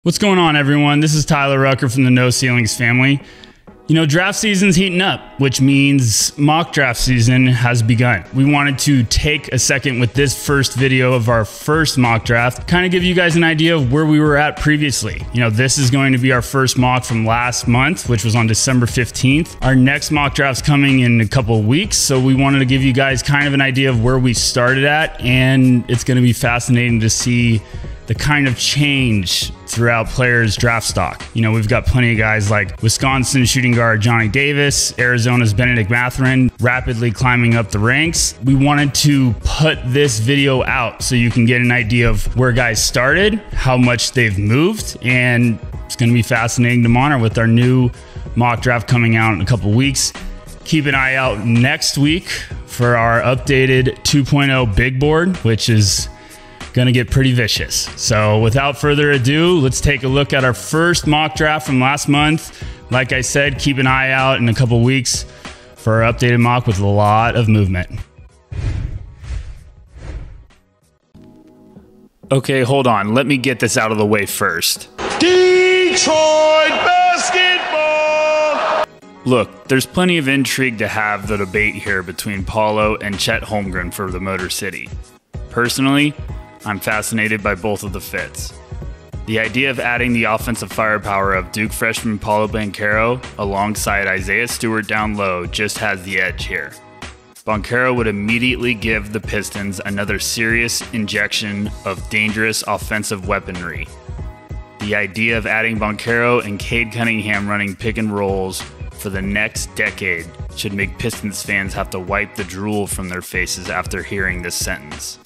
What's going on, everyone? This is Tyler Rucker from the No Ceilings family. You know, draft season's heating up, which means mock draft season has begun. We wanted to take a second with this first video of our first mock draft, kind of give you guys an idea of where we were at previously. You know, this is going to be our first mock from last month, which was on December 15th. Our next mock draft's coming in a couple of weeks, so we wanted to give you guys kind of an idea of where we started at, and it's going to be fascinating to see the kind of change throughout players' draft stock. You know, we've got plenty of guys like Wisconsin shooting guard Johnny Davis, Arizona's Benedict Mathurin, rapidly climbing up the ranks. We wanted to put this video out so you can get an idea of where guys started, how much they've moved, and it's gonna be fascinating to monitor with our new mock draft coming out in a couple weeks. Keep an eye out next week for our updated 2.0 big board, which is gonna get pretty vicious. So without further ado, let's take a look at our first mock draft from last month. Like I said, keep an eye out in a couple weeks for our updated mock with a lot of movement. Okay, hold on. Let me get this out of the way first. Detroit basketball! Look, there's plenty of intrigue to have the debate here between Paolo and Chet Holmgren for the Motor City. Personally, I'm fascinated by both of the fits. The idea of adding the offensive firepower of Duke freshman Paolo Banchero alongside Isaiah Stewart down low just has the edge here. Banchero would immediately give the Pistons another serious injection of dangerous offensive weaponry. The idea of adding Banchero and Cade Cunningham running pick and rolls for the next decade should make Pistons fans have to wipe the drool from their faces after hearing this sentence.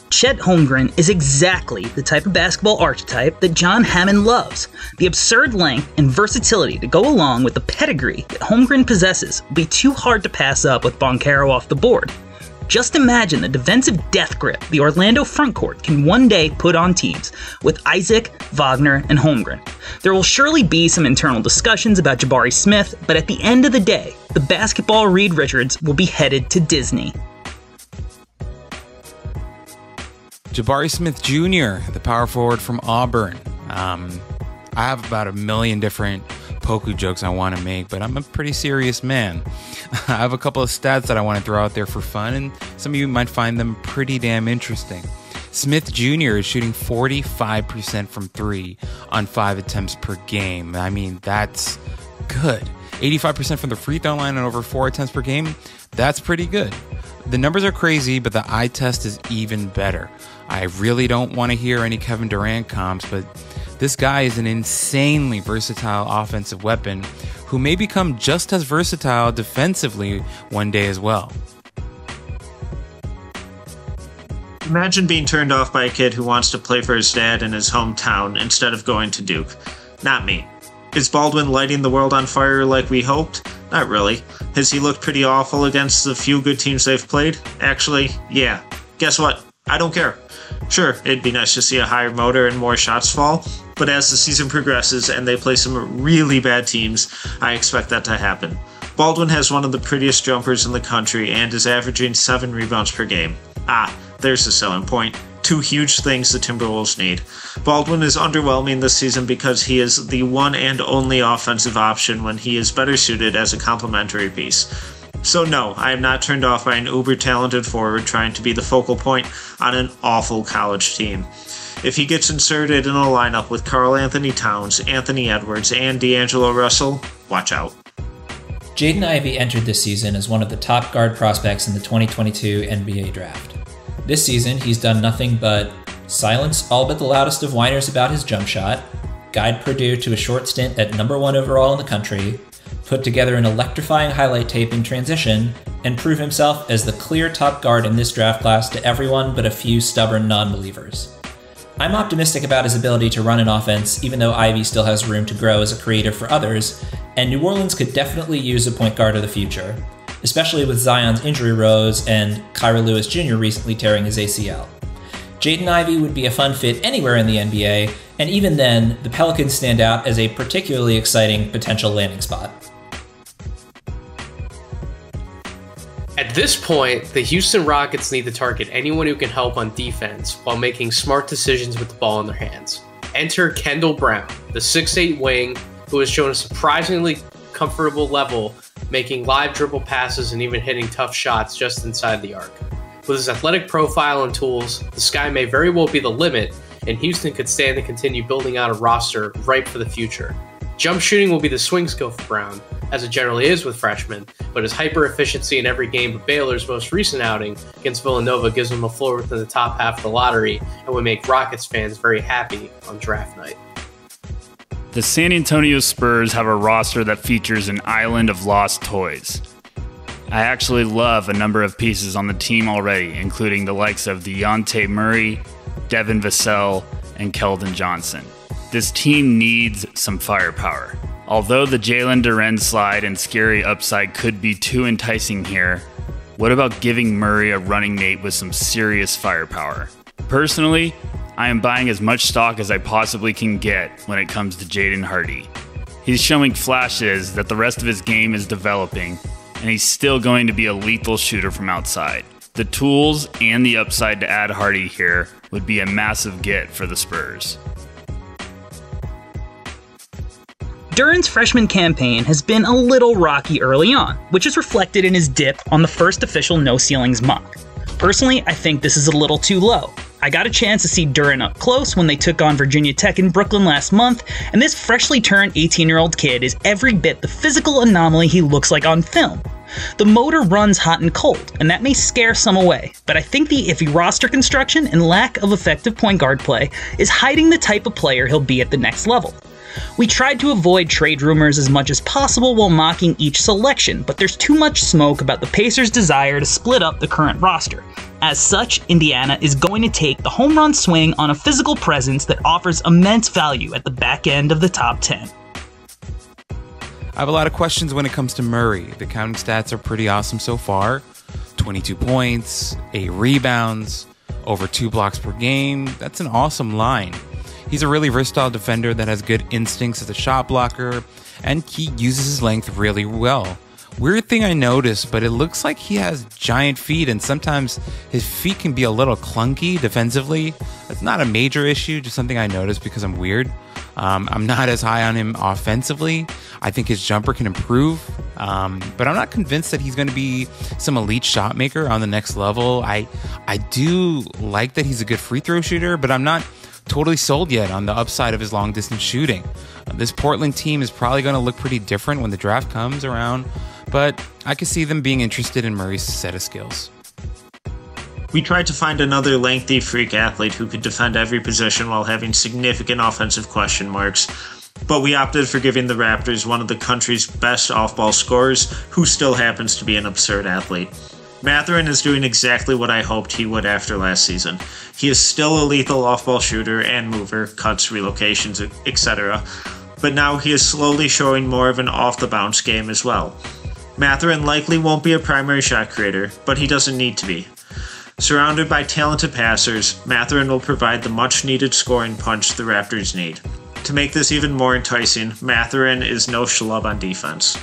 Chet Holmgren is exactly the type of basketball archetype that John Hammond loves. The absurd length and versatility to go along with the pedigree that Holmgren possesses will be too hard to pass up with Banchero off the board. Just imagine the defensive death grip the Orlando frontcourt can one day put on teams with Isaac, Wagner, and Holmgren. There will surely be some internal discussions about Jabari Smith, but at the end of the day, the basketball Reed Richards will be headed to Disney. Jabari Smith Jr., the power forward from Auburn. I have about a million different Poku jokes I want to make, but I'm a pretty serious man. I have a couple of stats that I want to throw out there for fun, and some of you might find them pretty damn interesting. Smith Jr. is shooting 45% from 3 on 5 attempts per game. I mean, that's good. 85% from the free throw line on over 4 attempts per game. That's pretty good. The numbers are crazy, but the eye test is even better. I really don't want to hear any Kevin Durant comps, but this guy is an insanely versatile offensive weapon who may become just as versatile defensively one day as well. Imagine being turned off by a kid who wants to play for his dad in his hometown instead of going to Duke. Not me. Is Baldwin lighting the world on fire like we hoped? Not really. Has he looked pretty awful against the few good teams they've played? Actually, yeah. Guess what? I don't care. Sure, it'd be nice to see a higher motor and more shots fall, but as the season progresses and they play some really bad teams, I expect that to happen. Baldwin has one of the prettiest jumpers in the country and is averaging 7 rebounds per game. Ah, there's the selling point. 2 huge things the Timberwolves need. Baldwin is underwhelming this season because he is the one and only offensive option when he is better suited as a complementary piece. So no, I am not turned off by an uber-talented forward trying to be the focal point on an awful college team. If he gets inserted in a lineup with Karl Anthony Towns, Anthony Edwards, and D'Angelo Russell, watch out. Jaden Ivey entered this season as one of the top guard prospects in the 2022 NBA draft. This season, he's done nothing but silence all but the loudest of whiners about his jump shot, guide Purdue to a short stint at #1 overall in the country, put together an electrifying highlight tape in transition, and prove himself as the clear top guard in this draft class to everyone but a few stubborn non-believers. I'm optimistic about his ability to run an offense, even though Ivey still has room to grow as a creator for others, and New Orleans could definitely use a point guard of the future, especially with Zion's injury woes and Kyra Lewis Jr. recently tearing his ACL. Jaden Ivey would be a fun fit anywhere in the NBA, and even then, the Pelicans stand out as a particularly exciting potential landing spot. At this point, the Houston Rockets need to target anyone who can help on defense while making smart decisions with the ball in their hands. Enter Kendall Brown, the 6'8" wing who has shown a surprisingly comfortable level, making live dribble passes and even hitting tough shots just inside the arc. With his athletic profile and tools, the sky may very well be the limit, and Houston could stand to continue building out a roster ripe for the future. Jump shooting will be the swing skill for Brown, as it generally is with freshmen, but his hyper-efficiency in every game of Baylor's most recent outing against Villanova gives him a floor within the top half of the lottery and would make Rockets fans very happy on draft night. The San Antonio Spurs have a roster that features an island of lost toys. I actually love a number of pieces on the team already, including the likes of Dejounte Murray, Devin Vassell, and Keldon Johnson. This team needs some firepower. Although the Jalen Duren slide and scary upside could be too enticing here, what about giving Murray a running mate with some serious firepower? Personally, I am buying as much stock as I possibly can get when it comes to Jaden Hardy. He's showing flashes that the rest of his game is developing, and he's still going to be a lethal shooter from outside. The tools and the upside to add Hardy here would be a massive get for the Spurs. Duren's freshman campaign has been a little rocky early on, which is reflected in his dip on the first official No Ceilings mock. Personally, I think this is a little too low. I got a chance to see Duren up close when they took on Virginia Tech in Brooklyn last month, and this freshly turned 18-year-old kid is every bit the physical anomaly he looks like on film. The motor runs hot and cold, and that may scare some away, but I think the iffy roster construction and lack of effective point guard play is hiding the type of player he'll be at the next level. We tried to avoid trade rumors as much as possible while mocking each selection, but there's too much smoke about the Pacers' desire to split up the current roster. As such, Indiana is going to take the home run swing on a physical presence that offers immense value at the back end of the top 10. I have a lot of questions when it comes to Murray. The counting stats are pretty awesome so far. 22 points, 8 rebounds, over 2 blocks per game. That's an awesome line. He's a really versatile defender that has good instincts as a shot blocker, and he uses his length really well. Weird thing I noticed, but it looks like he has giant feet, and sometimes his feet can be a little clunky defensively. That's not a major issue, just something I noticed because I'm weird. I'm not as high on him offensively. I think his jumper can improve, but I'm not convinced that he's going to be some elite shot maker on the next level. I do like that he's a good free throw shooter, but I'm not totally sold yet on the upside of his long distance shooting. This Portland team is probably going to look pretty different when the draft comes around, but I could see them being interested in Murray's set of skills. We tried to find another lengthy freak athlete who could defend every position while having significant offensive question marks, but we opted for giving the Raptors one of the country's best off-ball scorers who still happens to be an absurd athlete. Mathurin is doing exactly what I hoped he would after last season. He is still a lethal off-ball shooter and mover, cuts, relocations, etc., but now he is slowly showing more of an off-the-bounce game as well. Mathurin likely won't be a primary shot creator, but he doesn't need to be. Surrounded by talented passers, Mathurin will provide the much-needed scoring punch the Raptors need. To make this even more enticing, Mathurin is no schlub on defense.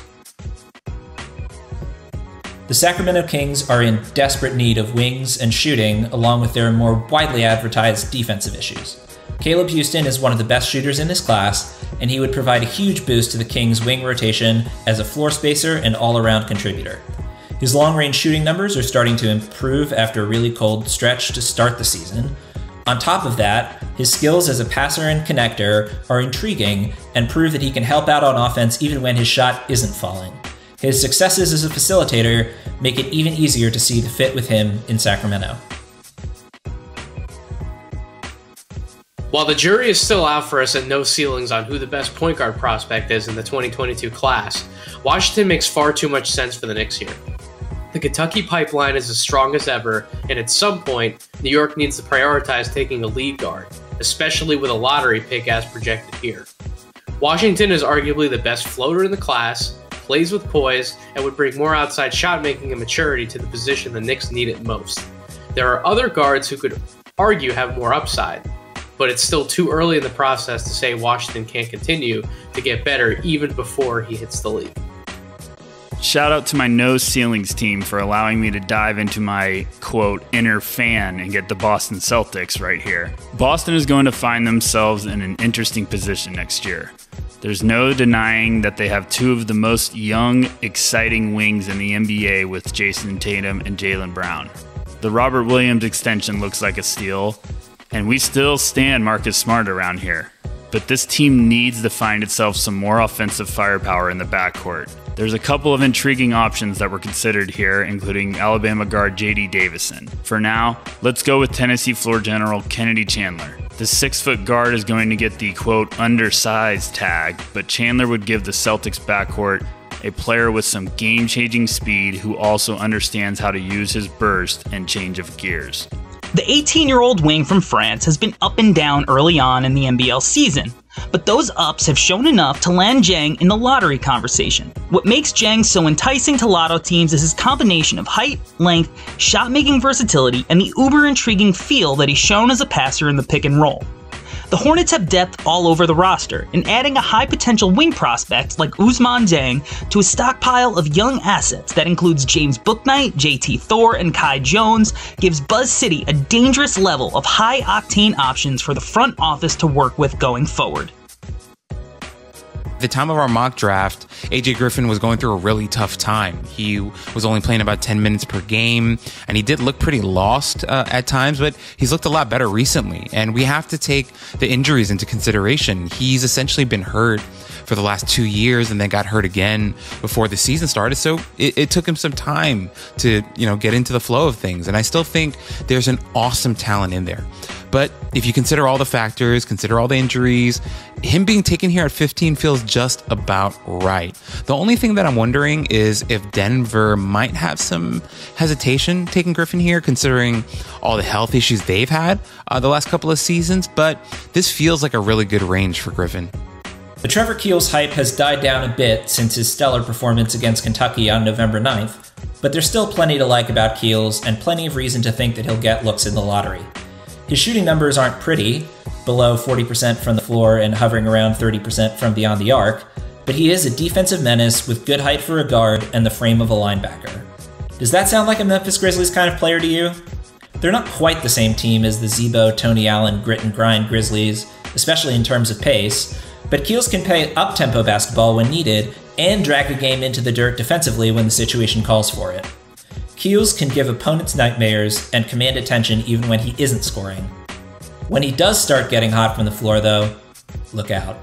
The Sacramento Kings are in desperate need of wings and shooting, along with their more widely advertised defensive issues. Caleb Houstan is one of the best shooters in this class, and he would provide a huge boost to the Kings' wing rotation as a floor spacer and all-around contributor. His long-range shooting numbers are starting to improve after a really cold stretch to start the season. On top of that, his skills as a passer and connector are intriguing and prove that he can help out on offense even when his shot isn't falling. His successes as a facilitator make it even easier to see the fit with him in Sacramento. While the jury is still out for us at No Ceilings on who the best point guard prospect is in the 2022 class, Washington makes far too much sense for the Knicks here. The Kentucky pipeline is as strong as ever, and at some point, New York needs to prioritize taking a lead guard, especially with a lottery pick as projected here. Washington is arguably the best floater in the class, plays with poise, and would bring more outside shot making and maturity to the position the Knicks need it most. There are other guards who could argue have more upside, but it's still too early in the process to say Washington can't continue to get better even before he hits the league. Shout out to my No Ceilings team for allowing me to dive into my, quote, inner fan and get the Boston Celtics right here. Boston is going to find themselves in an interesting position next year. There's no denying that they have two of the most young, exciting wings in the NBA with Jason Tatum and Jalen Brown. The Robert Williams extension looks like a steal, and we still stand Marcus Smart around here. But this team needs to find itself some more offensive firepower in the backcourt. There's a couple of intriguing options that were considered here, including Alabama guard J.D. Davison. For now, let's go with Tennessee floor general Kennedy Chandler. The 6-foot guard is going to get the, quote, undersized tag, but Chandler would give the Celtics backcourt a player with some game-changing speed who also understands how to use his burst and change of gears. The 18-year-old wing from France has been up and down early on in the NBL season, but those ups have shown enough to land Jang in the lottery conversation. What makes Jang so enticing to lotto teams is his combination of height, length, shot-making versatility, and the uber-intriguing feel that he's shown as a passer in the pick and roll. The Hornets have depth all over the roster, and adding a high-potential wing prospect like Ousmane Dieng to a stockpile of young assets that includes James Bouknight, JT Thor, and Kai Jones gives Buzz City a dangerous level of high-octane options for the front office to work with going forward. At the time of our mock draft, AJ Griffin was going through a really tough time. He was only playing about 10 minutes per game, and he did look pretty lost at times, but he's looked a lot better recently. And we have to take the injuries into consideration. He's essentially been hurt for the last 2 years and then got hurt again before the season started. So it took him some time to, get into the flow of things. And I still think there's an awesome talent in there. But if you consider all the factors, consider all the injuries, him being taken here at 15 feels just about right. The only thing that I'm wondering is if Denver might have some hesitation taking Griffin here, considering all the health issues they've had the last couple of seasons. But this feels like a really good range for Griffin. The Trevor Keels hype has died down a bit since his stellar performance against Kentucky on November 9th, but there's still plenty to like about Keels and plenty of reason to think that he'll get looks in the lottery. His shooting numbers aren't pretty, below 40% from the floor and hovering around 30% from beyond the arc, but he is a defensive menace with good height for a guard and the frame of a linebacker. Does that sound like a Memphis Grizzlies kind of player to you? They're not quite the same team as the Zebo, Tony Allen, grit and grind Grizzlies, especially in terms of pace, but Keels can play up-tempo basketball when needed and drag a game into the dirt defensively when the situation calls for it. Keels can give opponents nightmares and command attention even when he isn't scoring. When he does start getting hot from the floor, though, look out.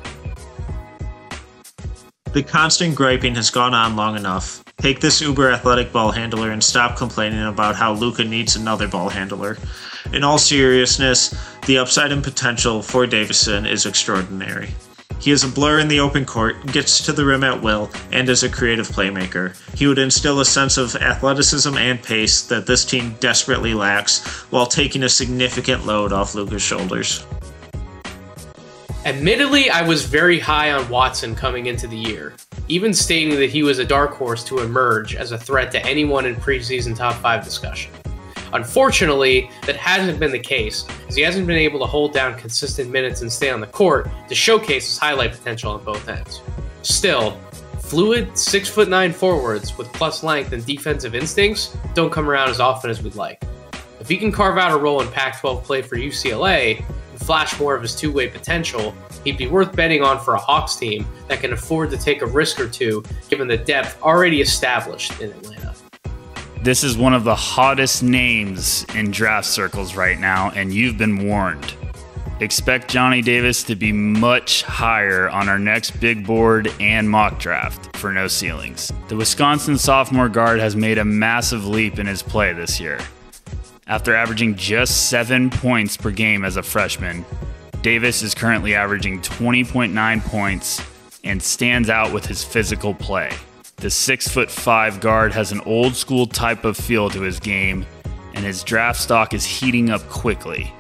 The constant griping has gone on long enough. Take this uber-athletic ball handler and stop complaining about how Luka needs another ball handler. In all seriousness, the upside and potential for Davison is extraordinary. He is a blur in the open court, gets to the rim at will, and is a creative playmaker. He would instill a sense of athleticism and pace that this team desperately lacks, while taking a significant load off Luka's shoulders. Admittedly, I was very high on Watson coming into the year, even stating that he was a dark horse to emerge as a threat to anyone in preseason top 5 discussion. Unfortunately, that hasn't been the case, as he hasn't been able to hold down consistent minutes and stay on the court to showcase his highlight potential on both ends. Still, fluid 6'9" forwards with plus length and defensive instincts don't come around as often as we'd like. If he can carve out a role in Pac-12 play for UCLA and flash more of his two-way potential, he'd be worth betting on for a Hawks team that can afford to take a risk or two given the depth already established in Atlanta. This is one of the hottest names in draft circles right now, and you've been warned. Expect Johnny Davis to be much higher on our next big board and mock draft for No Ceilings. The Wisconsin sophomore guard has made a massive leap in his play this year. After averaging just 7 points per game as a freshman, Davis is currently averaging 20.9 points and stands out with his physical play. The 6'5" guard has an old school type of feel to his game, and his draft stock is heating up quickly.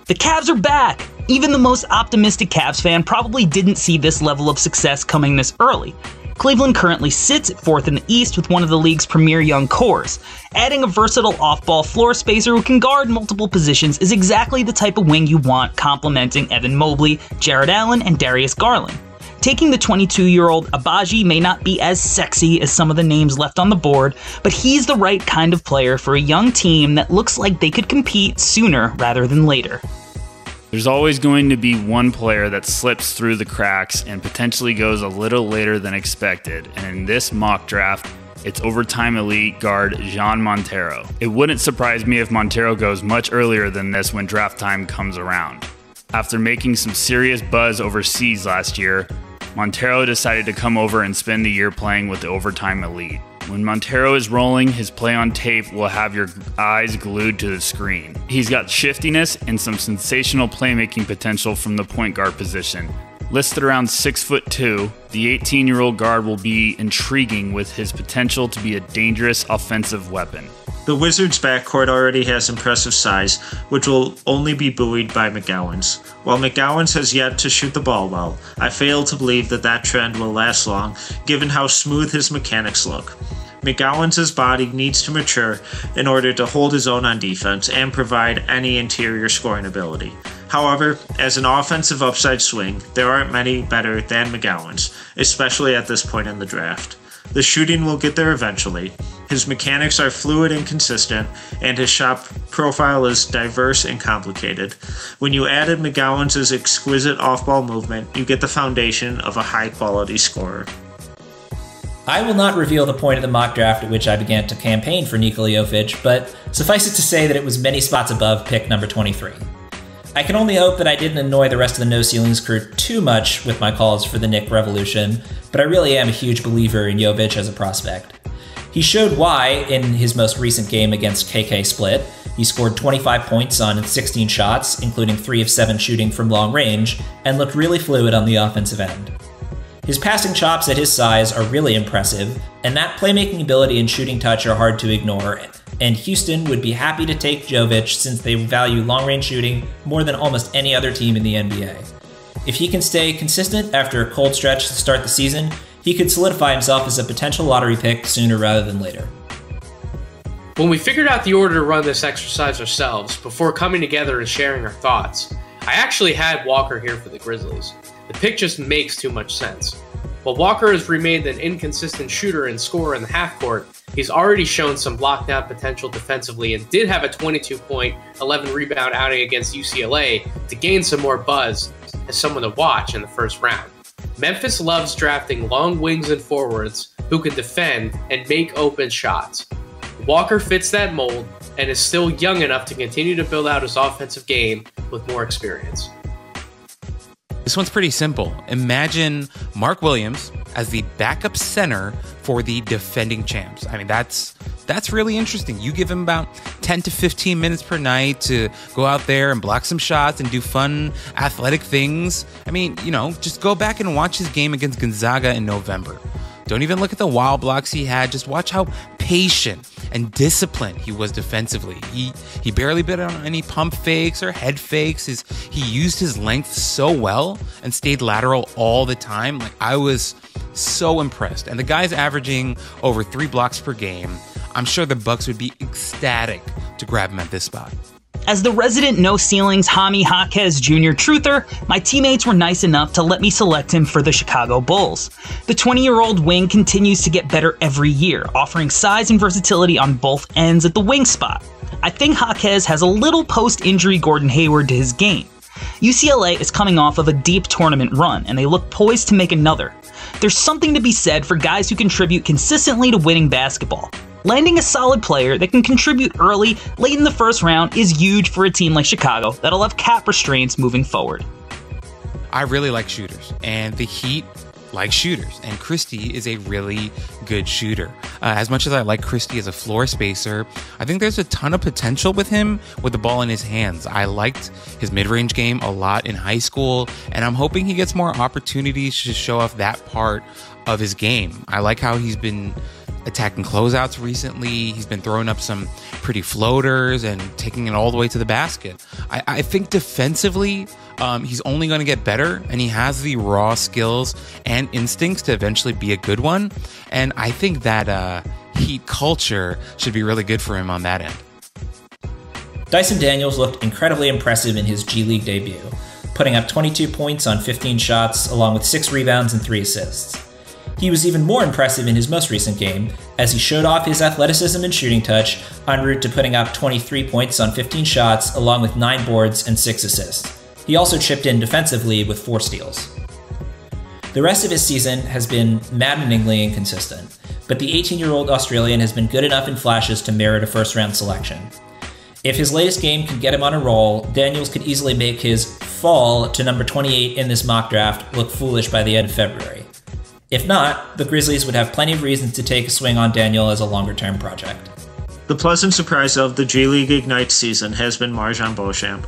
The Cavs are back! Even the most optimistic Cavs fan probably didn't see this level of success coming this early. Cleveland currently sits at 4th in the East with one of the league's premier young cores. Adding a versatile off-ball floor spacer who can guard multiple positions is exactly the type of wing you want complementing Evan Mobley, Jared Allen, and Darius Garland. Taking the 22-year-old Agbaji may not be as sexy as some of the names left on the board, but he's the right kind of player for a young team that looks like they could compete sooner rather than later. There's always going to be one player that slips through the cracks and potentially goes a little later than expected, and in this mock draft, it's overtime elite guard Jean Montero. It wouldn't surprise me if Montero goes much earlier than this when draft time comes around. After making some serious buzz overseas last year, Montero decided to come over and spend the year playing with the overtime elite. When Montero is rolling, his play on tape will have your eyes glued to the screen. He's got shiftiness and some sensational playmaking potential from the point guard position. Listed around 6'2", the 18-year-old guard will be intriguing with his potential to be a dangerous offensive weapon. The Wizards' backcourt already has impressive size, which will only be buoyed by McGowan's. While McGowan's has yet to shoot the ball well, I fail to believe that trend will last long, given how smooth his mechanics look. McGowan's body needs to mature in order to hold his own on defense and provide any interior scoring ability. However, as an offensive upside swing, there aren't many better than McGowan's, especially at this point in the draft. The shooting will get there eventually. His mechanics are fluid and consistent, and his shot profile is diverse and complicated. When you added McGowan's exquisite off-ball movement, you get the foundation of a high-quality scorer. I will not reveal the point of the mock draft at which I began to campaign for Nikola Jovic, but suffice it to say that it was many spots above pick number 23. I can only hope that I didn't annoy the rest of the No Ceilings crew too much with my calls for the Knick revolution, but I really am a huge believer in Jovic as a prospect. He showed why in his most recent game against KK Split. He scored 25 points on 16 shots, including 3 of 7 shooting from long range, and looked really fluid on the offensive end. His passing chops at his size are really impressive, and that playmaking ability and shooting touch are hard to ignore, and Houston would be happy to take Jovic since they value long-range shooting more than almost any other team in the NBA. If he can stay consistent after a cold stretch to start the season, he could solidify himself as a potential lottery pick sooner rather than later. When we figured out the order to run this exercise ourselves, before coming together and sharing our thoughts, I actually had Walker here for the Grizzlies. The pick just makes too much sense. While Walker has remained an inconsistent shooter and scorer in the half-court, he's already shown some lockdown potential defensively and did have a 22-point, 11-rebound outing against UCLA to gain some more buzz as someone to watch in the first round. Memphis loves drafting long wings and forwards who can defend and make open shots. Walker fits that mold and is still young enough to continue to build out his offensive game with more experience. This one's pretty simple. Imagine Mark Williams as the backup center for the defending champs. I mean, that's really interesting. You give him about 10 to 15 minutes per night to go out there and block some shots and do fun athletic things. I mean, just go back and watch his game against Gonzaga in November. Don't even look at the wild blocks he had. Just watch how patient and disciplined he was defensively. He barely bit on any pump fakes or head fakes. He used his length so well and stayed lateral all the time. Like, I was so impressed. And the guy's averaging over 3 blocks per game. I'm sure the Bucks would be ecstatic to grab him at this spot. As the resident No Ceilings Jaime Jaquez Jr. truther, my teammates were nice enough to let me select him for the Chicago Bulls. The 20-year-old wing continues to get better every year, offering size and versatility on both ends at the wing spot. I think Jaquez has a little post-injury Gordon Hayward to his game. UCLA is coming off of a deep tournament run, and they look poised to make another. There's something to be said for guys who contribute consistently to winning basketball. Landing a solid player that can contribute early, late in the first round is huge for a team like Chicago that'll have cap restraints moving forward. I really like shooters, and the Heat like shooters, and Christie is a really good shooter. As much as I like Christie as a floor spacer, I think there's a ton of potential with him with the ball in his hands. I liked his mid-range game a lot in high school, and I'm hoping he gets more opportunities to show off that part of his game. I like how he's been attacking closeouts recently. He's been throwing up some pretty floaters and taking it all the way to the basket. I think defensively, he's only going to get better, and he has the raw skills and instincts to eventually be a good one. And I think that Heat culture should be really good for him on that end. Dyson Daniels looked incredibly impressive in his G League debut. putting up 22 points on 15 shots, along with 6 rebounds and 3 assists. He was even more impressive in his most recent game, as he showed off his athleticism and shooting touch, en route to putting up 23 points on 15 shots, along with 9 boards and 6 assists. He also chipped in defensively with 4 steals. The rest of his season has been maddeningly inconsistent, but the 18-year-old Australian has been good enough in flashes to merit a first-round selection. If his latest game can get him on a roll, Daniels could easily make his fall to number 28 in this mock draft look foolish by the end of February. If not, the Grizzlies would have plenty of reasons to take a swing on Daniel as a longer-term project. The pleasant surprise of the G League Ignite season has been MarJon Beauchamp.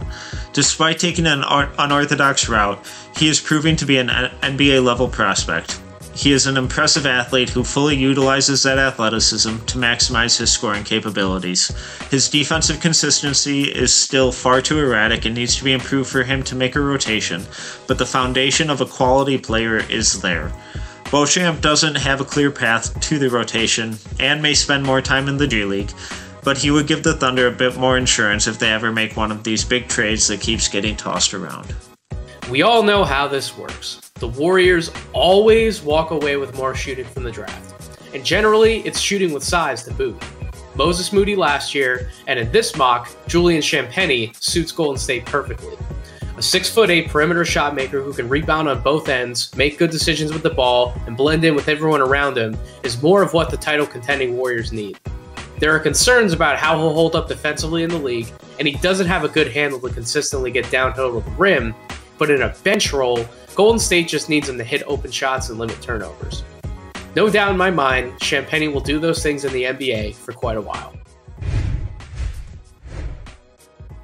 Despite taking an unorthodox route, he is proving to be an NBA-level prospect. He is an impressive athlete who fully utilizes that athleticism to maximize his scoring capabilities. His defensive consistency is still far too erratic and needs to be improved for him to make a rotation, but the foundation of a quality player is there. Beauchamp doesn't have a clear path to the rotation and may spend more time in the G League, but he would give the Thunder a bit more insurance if they ever make one of these big trades that keeps getting tossed around. We all know how this works. The Warriors always walk away with more shooting from the draft, and generally it's shooting with size to boot. Moses Moody last year, and in this mock, Julian Champagnie suits Golden State perfectly. A 6'8" perimeter shot maker who can rebound on both ends, make good decisions with the ball, and blend in with everyone around him is more of what the title contending Warriors need. There are concerns about how he'll hold up defensively in the league, and he doesn't have a good handle to consistently get downhill to the rim, but in a bench role, Golden State just needs him to hit open shots and limit turnovers. No doubt in my mind, Champagnie will do those things in the NBA for quite a while.